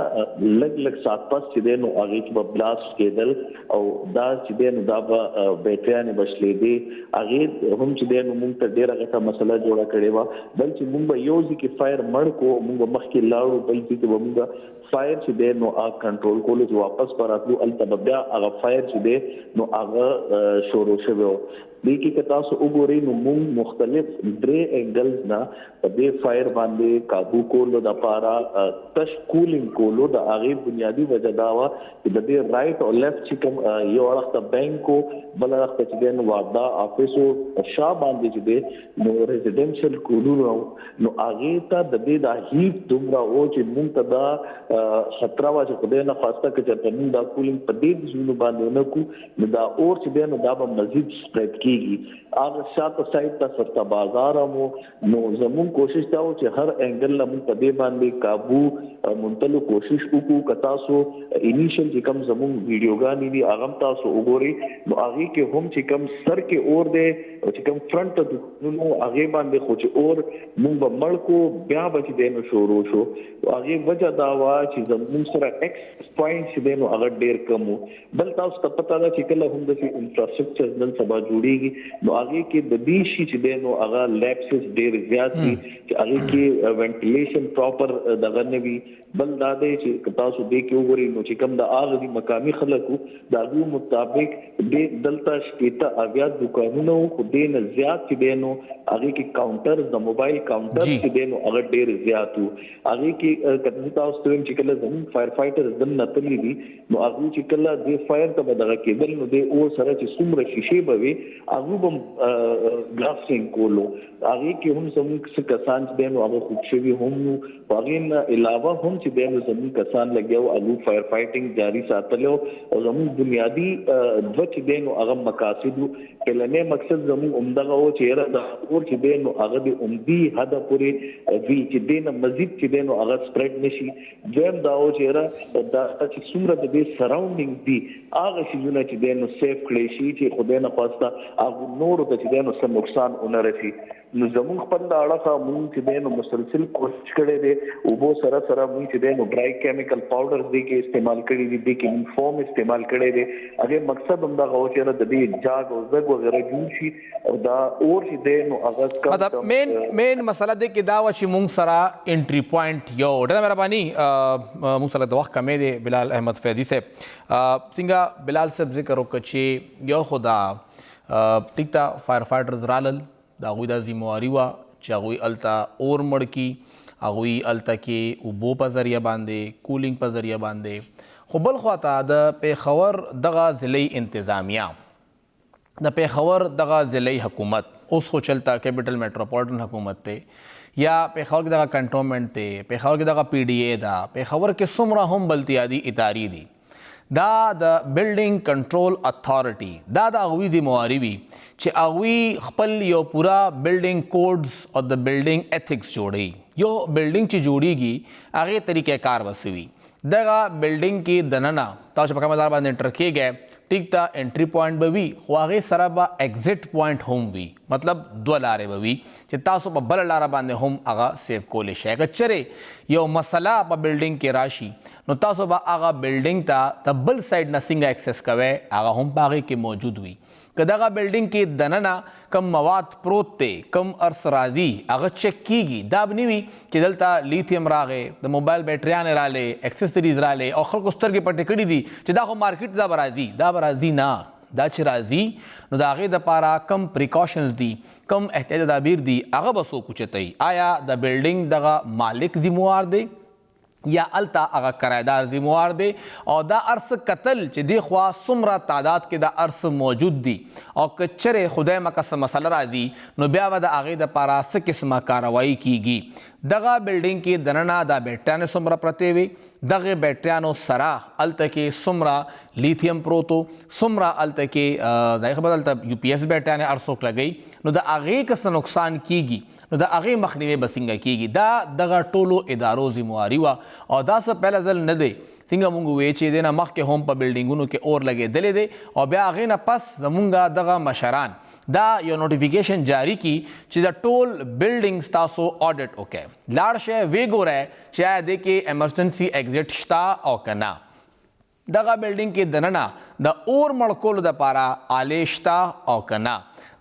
لږ ساعت پس چې دی نو هغې کې به بلاسټ کېدل او دا چې دی نو دا به بیټریانې به شلېدې. هغې هم چې دی نو موږ ته ډېره غټه مسله جوړه کړې وه. بل چې موږ به یو ځای کې فایر مړ کړو، موږ به مخکې لاړو، بل ځای کې به موږ فایر چې دی نو هغه کنټرول کولو چې واپس به راتلو هلته به بیا هغه فایر چې دی نو هغه شروع شوی و. دې کې که تاسو وګورئ نو موږ مختلف درې اینګلز نه په دې فایر باندې قابو کولو دپاره تش کولینګ کولو. د هغې بنیادي وجه دا وه چې د دې رایټ او لیفټ چې کوم یو اړخ ته بینک و، بل اړخ ته چې دی نو واده آفس و، شا باندې چې دی نو ریزیډنشل کولونه وو. نو هغې ته د دې دا هیټ دومره و چې موږ ته دا خطره وه چې خدای نه خواسته که چېرته موږ دا کولینګ په دې ځایونو باندې ونه کړو نو دا اور چې دی نو دا به مزید سپریډ کېږي. هغه شاته سایډ ته سرته بازار هم و. نو زموږ کوشش دا و چې هر اینګل نه موږ په دې باندې قابو منتلو کوشش وکړو. که تاسو انیشل چې کوم زموږ ویډیوګانې دي هغه هم تاسو وګورئ نو هغې کې هم چې کوم سر کې اور دی او چې کوم فرنټ ته دکانونو هغې باندې خو چې اور موږ به مړ کړو، بیا به چې دی نو شروع شو. هغې وجه دا وه چې زموږ سره ایکس پوینټ چې دی نو هغه ډېر کم و. بل تاسو ته پته ده چې کله هم داسې انفراسټرکچر نن سبا جوړېږي نو هغې کې د دې شي چې دی نو هغه لیپسز ډېر زیات وي چې هغې کې وینټیلیشن پراپر دغه نه وي. بل دا دی چې تاسو دې کې وګورئ نو چې کوم د هغه دي مقامي خلک وو د هغوی مطابق دلته 80 دکانونه وو، خو دې نه زیات چې دی نو هغې کې کاونټر د موبایل کاونټر چې دی نو هغه ډېر زیات وو. هغې کې که تاسو ته ویم چې کله زموږ فایر فایټرز دننه تللي دي نو هغوی چې کله دې فایر ته به دغه کېدل نو دې اور سره چې څومره شیشې به وي هغوی به ګرافسینګ کولو هغې کې هم زموږ څه کسان چې دی نو هغه خوب شوي هم وو په هغې نه علاوه هم چې دی نو زموږ کسان لګیا وو هغوی فایر فایټینګ جاري ساتلی وو او زموږ بنیادي دوه چې دی نو هغه مقاصد وو پهلنی مقصد زموږ همدغه و چې یاره دا اور چې دی نو هغه د عمدي حده پورې وي چې دی نه مزید چې دی نو هغه سپریډ نشي دویم دا و چې یاره دا چې څومره د دې سراونډینګ دي هغه شیزونه چې دی نو سیف کړی شي چې خدای نه خواسته هغو نورو ته چې دی نو څه نقصان ونه رسي نو زموږ خپل د اړخه مونږ چې دی نو مسلسل کوشش کړی دی اوبو سره سره مونږ چې دی نو ډرای کیمیکل پاوډرز دی کې استعمال کړي دي دی کې مونږ فوم استعمال کړی دی هغې مقصد همدغه و چې د دې جاګ او زګ وغیره جوړ شي او دا اور چې دی نو هغه مطلب مین مسله دی کې دا وه چې مونږ سره انټري پوینټ یو ډېره مهرباني مونږ سره د وخت کمی دی بلال احمد فیضي صاحب څنګه بلال صاحب ذکر وکړه چې یو خو دا ټیک ته فایر فایټرز رالل د هغوی دا ذمواري وه چې هغوی هلته اور مړ کړي هغوی هلته کې اوبو په ذریعه باندې کولینګ په ذریعه باندې خو بل خواته د پیښور دغه ضلعي انتظامیه د پیښور دغه ضلعي حکومت اوس خو چلته کیپټل میټروپولیټن حکومت دی یا پیښور کې دغه کنټونمنټ دی پیښور کې دغه پی ډي اے ده پیښور کې څومره هم بلتیادي ادارې دي دا د بلډینګ کنټرول اتھارټي دا د هغوی ذمواري وي چې هغوی خپل یو پوره بلډینګ کوډز او د بلډینګ ایتھکس جوړوي یو بلډینګ چې جوړیږي هغې طریقې کار وسوي دغه بلډینګ کې دننه تاسو په کومه لار باندې انټر کیږئ ټیک ته انټري پوینټ به وي خو هغې سره به ایگزټ پوینټ هم وي مطلب دوه لارې به وي چې تاسو په بله لاره باندې هم هغه سیف کولی شئ که چرې یو مسله په بلډینګ کې راشي نو تاسو به هغه بلډینګ ته د بل سایډ نه څنګه اکسس کوئ هغه هم په هغې کې موجود وي که دغه بلډینګ کې دننه کم مواد پروت دی کم ارس راځي هغه چیک کیږي دا به نه وي چې دلته لیتیم راغې د موبایل بیټریانې رالې اکسسریز رالې او خلکو سترګې پټې کړي دي چې دا خو مارکیټ دا به راځي نه دا چې راځي نو د هغې دپاره کم پریکاشنز دي کم احتیاطي تدابیر دي هغه به څوک اوچتوي آیا د بلډینګ دغه مالک ذموار دی یا هلته هغه کرایدار ذموار دی او دا ارس قتل چې دی خوا څومره تعداد کې دا ارس موجود دي او که چرې خدای مکه څه مسله راځي نو بیا به د هغې دپاره څه قسمه کاروایي کیږي دغه بلډینګ کې دننه دا بیټریانې څومره پرتې وي دغې بیټریانو سره هلته کې څومره لیتیم پروت و څومره هلته کې ظاهر خبره هلته یو پی ایس بیټریانې هر څوک لګوي نو د هغې که څه نقصان کیږي نو د هغې مخنیوی به څنګه کیږي دا دغه ټولو ادارو ذمواري وه او دا څه پهله ځل نه دی څنګه مونږ وویل چې دې نه مخکې هم په بلډینګونو کې اور لګېدلی دی او بیا هغې نه پس زمونږ دغه مشران دا یو نوټیفیکیشن جاری کی چې د ټول بلډینګز تاسو آډیټ وکړئ لاړ شئ ویې ګورئ چې آیا دې کې ایمرجنسي ایگزټ شته او که نه دغه بلډینګ کې دننه د اور مړ کولو دپاره آلې شته او که نه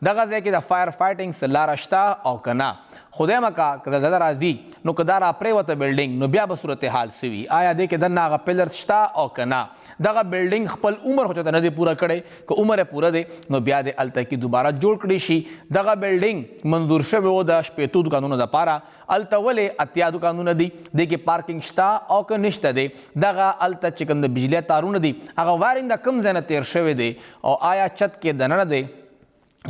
دغه ځای کې د فایر فایټینګ څه لاره شته او که نه خدای مکه که زلزله راځي نو که دا راپرېوته بلډینګ نو بیا به صورتحال څه وي آیا دې کې دننه هغه پلرز شته او که نه دغه بلډینګ خپل عمر خو چاته نه دی پوره کړی که عمر یې پوره دی نو بیا دې هلته کې دوباره جوړ کړی شي دغه بلډینګ منظور شوی و د 15 دوکانونو دپاره هلته ولې 80 دوکانونه دي دې کې پارکینګ شته او که نشته دی دغه هلته چې کوم د بجلي تارونه دي هغه وایرنګ د کوم ځای نه تیر شوی دی او آیا چت کې دننه دی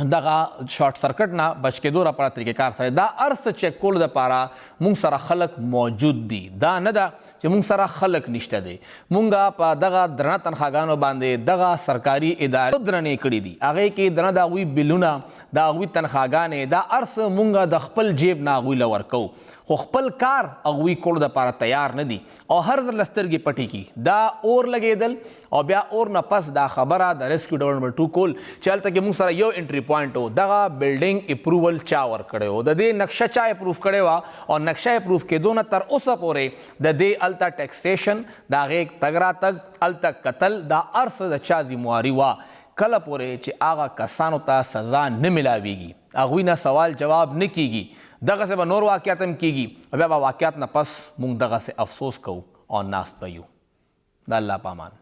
دغه شارټ سرکټ نه بچ کېدو لپاره طریقې کار سره دا هر څه چیک کولو دپاره مونږ سره خلک موجود دي دا نه ده چې مونږ سره خلک نشته دی مونږ په دغه درنه تنخواګانو باندې دغه سرکاري ادارې درنې کړي دي هغې کې درنه د هغوی بلونه د هغوی تنخواګانې دا هر څه مونږ د خپل جیب نه هغوی له ورکوو خو خپل کار هغوی کولو دپاره تیار نه دي او هر ځل له سترګې پټې کي دا اور لګېدل او بیا اور نه پس دا خبره د ریسکیو ډول نمبر 2 کول چې هلته کې مونږ سره یو انټري پوینټ و دغه بلډینګ اپروول چا ورکړی و د دې نقشه چا اپروف کړې وه او نقشه اپروف کېدو نه تر اوسه پورې د دې هلته ټیکسیشن د هغې تګ راتګ هلته کتل دا هر څه د چا ذمواري وه کله پورې چې هغه کسانو ته سزا نه میلاویږي هغوی نه سوال جواب نه کیږي دغسې به نور واقعیت هم کیږي او بیا به واقعیت نه پس مونږ دغسې افسوس کوو او ناست به یو د الله په امان